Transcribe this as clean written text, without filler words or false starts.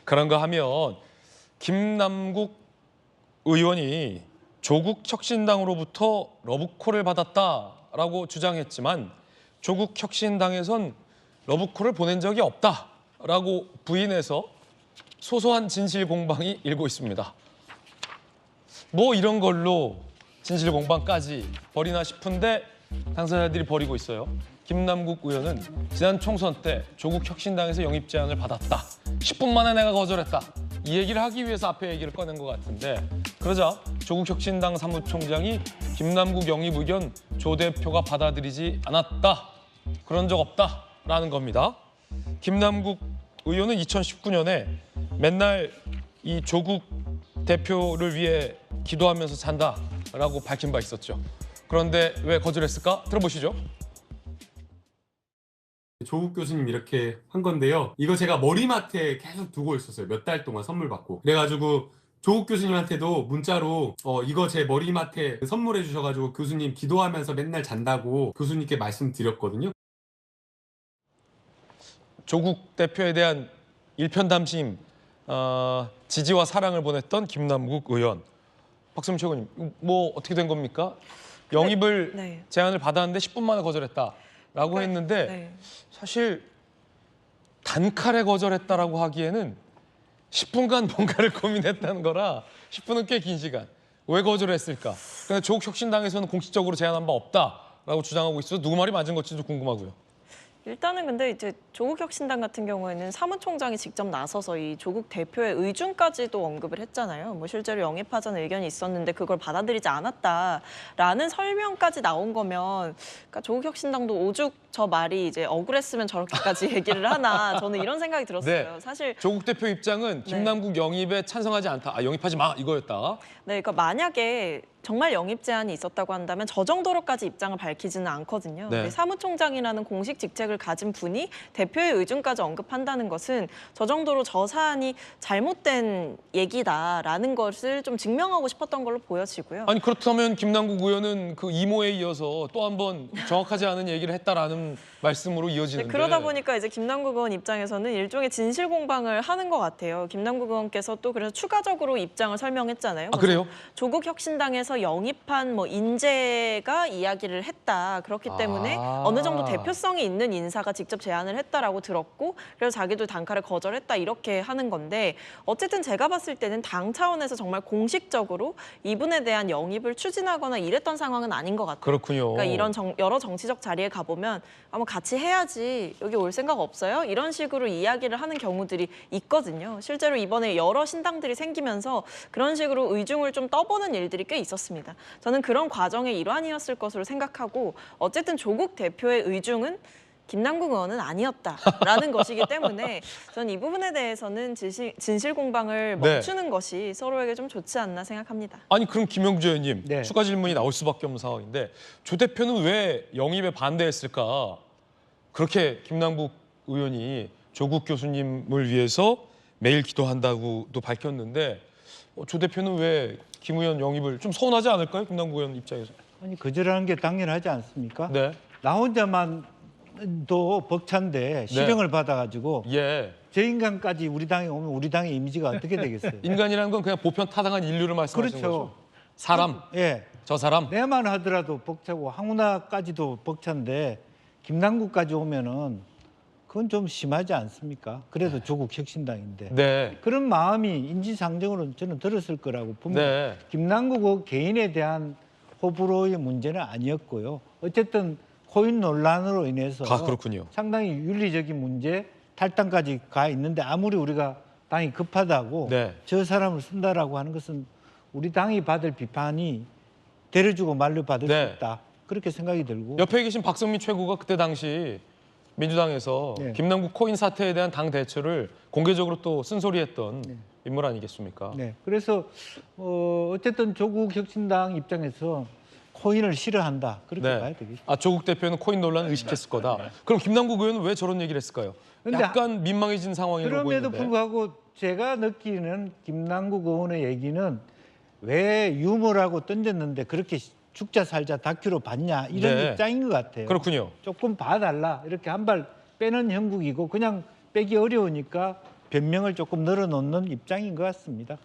그런가 하면 김남국 의원이 조국혁신당으로부터 러브콜을 받았다라고 주장했지만 조국혁신당에선 러브콜을 보낸 적이 없다라고 부인해서 소소한 진실 공방이 일고 있습니다. 뭐 이런 걸로 진실 공방까지 벌이나 싶은데 당사자들이 벌이고 있어요. 김남국 의원은 지난 총선 때 조국혁신당에서 영입 제안을 받았다. 10분 만에 내가 거절했다. 이 얘기를 하기 위해서 앞에 얘기를 꺼낸 것 같은데 그러자 조국혁신당 사무총장이 김남국 영입 의견 조 대표가 받아들이지 않았다. 그런 적 없다라는 겁니다. 김남국 의원은 2019년에 맨날 이 조국 대표를 위해 기도하면서 잔다라고 밝힌 바 있었죠. 그런데 왜 거절했을까? 들어보시죠. 조국 교수님 이렇게 한 건데요. 이거 제가 머리맡에 계속 두고 있었어요. 몇 달 동안 선물 받고. 그래가지고 조국 교수님한테도 문자로 이거 제 머리맡에 선물해 주셔가지고 교수님 기도하면서 맨날 잔다고 교수님께 말씀드렸거든요. 조국 대표에 대한 일편담심, 지지와 사랑을 보냈던 김남국 의원. 박수민 최고님, 뭐 어떻게 된 겁니까? 영입을 제안을 받았는데 10분 만에 거절했다라고 했는데 사실 단칼에 거절했다라고 하기에는 10분간 뭔가를 고민했다는 거라 10분은 꽤 긴 시간. 왜 거절했을까? 근데 조국혁신당에서는 공식적으로 제안한 바 없다라고 주장하고 있어서 누구 말이 맞은 건지도 궁금하고요. 일단은 근데 이제 조국혁신당 같은 경우에는 사무총장이 직접 나서서 이 조국 대표의 의중까지도 언급을 했잖아요. 뭐 실제로 영입하자는 의견이 있었는데 그걸 받아들이지 않았다라는 설명까지 나온 거면 그러니까 조국혁신당도 오죽 저 말이 이제 억울했으면 저렇게까지 얘기를 하나 저는 이런 생각이 들었어요. 네. 사실 조국 대표 입장은 김남국 영입에 찬성하지 않다. 영입하지 마 이거였다. 네, 그러니까 만약에 정말 영입 제안이 있었다고 한다면 저 정도로까지 입장을 밝히지는 않거든요. 네. 사무총장이라는 공식 직책을 가진 분이 대표의 의중까지 언급한다는 것은 저 정도로 저 사안이 잘못된 얘기다라는 것을 좀 증명하고 싶었던 걸로 보여지고요. 아니 그렇다면 김남국 의원은 그 이모에 이어서 또 한 번 정확하지 않은 얘기를 했다라는 말씀으로 이어지는데 그러다 보니까 이제 김남국 의원 입장에서는 일종의 진실 공방을 하는 것 같아요. 김남국 의원께서 또 그래서 추가적으로 입장을 설명했잖아요. 아 그래요? 조국 혁신당에서 영입한 뭐 인재가 이야기를 했다. 그렇기 때문에 어느 정도 대표성이 있는 인사가 직접 제안을 했다라고 들었고 그래서 자기도 단칼에 거절했다 이렇게 하는 건데 어쨌든 제가 봤을 때는 당 차원에서 정말 공식적으로 이분에 대한 영입을 추진하거나 이랬던 상황은 아닌 것 같아요. 그렇군요. 그러니까 이런 여러 정치적 자리에 가보면 아마 같이 해야지 여기 올 생각 없어요? 이런 식으로 이야기를 하는 경우들이 있거든요. 실제로 이번에 여러 신당들이 생기면서 그런 식으로 의중을 좀 떠보는 일들이 꽤 있었습니다. 저는 그런 과정의 일환이었을 것으로 생각하고 어쨌든 조국 대표의 의중은 김남국 의원은 아니었다라는 것이기 때문에 저는 이 부분에 대해서는 진실 공방을 멈추는 것이 서로에게 좀 좋지 않나 생각합니다. 아니 그럼 김영주 의원님 네. 추가 질문이 나올 수밖에 없는 상황인데 조 대표는 왜 영입에 반대했을까? 그렇게 김남국 의원이 조국 교수님을 위해서 매일 기도한다고도 밝혔는데 조 대표는 왜 김 의원 영입을 좀 서운하지 않을까요? 김남국 의원 입장에서. 아니 거절하는 게 당연하지 않습니까? 네. 나 혼자만도 벅찬데 실형을 받아가지고 예. 저 인간까지 우리 당에 오면 우리 당의 이미지가 어떻게 되겠어요? 인간이라는 건 그냥 보편 타당한 인류를 말씀하시는 그렇죠. 거죠. 사람, 예, 저 사람. 내만 하더라도 벅차고 황운하까지도 벅찬데 김남국까지 오면은 그건 좀 심하지 않습니까? 그래도 조국 혁신당인데 네. 그런 마음이 인지상정으로 저는 들었을 거라고 봅니다. 네. 김남국 개인에 대한 호불호의 문제는 아니었고요. 어쨌든 코인 논란으로 인해서 그렇군요. 상당히 윤리적인 문제, 탈당까지 가 있는데 아무리 우리가 당이 급하다고 네. 저 사람을 쓴다라고 하는 것은 우리 당이 받을 비판이 데려주고 말려 받을 네. 수 있다. 그렇게 생각이 들고 옆에 계신 박성민 최고가 그때 당시 민주당에서 네. 김남국 코인 사태에 대한 당 대처를 공개적으로 또 쓴소리했던 인물 아니겠습니까? 네. 그래서 어쨌든 조국 혁신당 입장에서 코인을 싫어한다. 그렇게 네. 봐야 되겠죠. 조국 대표는 코인 논란을 의식했을 거다. 그럼 김남국 의원은 왜 저런 얘기를 했을까요? 근데 약간 민망해진 상황이라고 그럼에도 보이는데. 불구하고 제가 느끼는 김남국 의원의 얘기는 왜 유머라고 던졌는데 그렇게 죽자 살자 다큐로 봤냐 이런 네. 입장인 것 같아요. 그렇군요. 조금 봐달라 이렇게 한 발 빼는 형국이고 그냥 빼기 어려우니까 변명을 조금 늘어놓는 입장인 것 같습니다.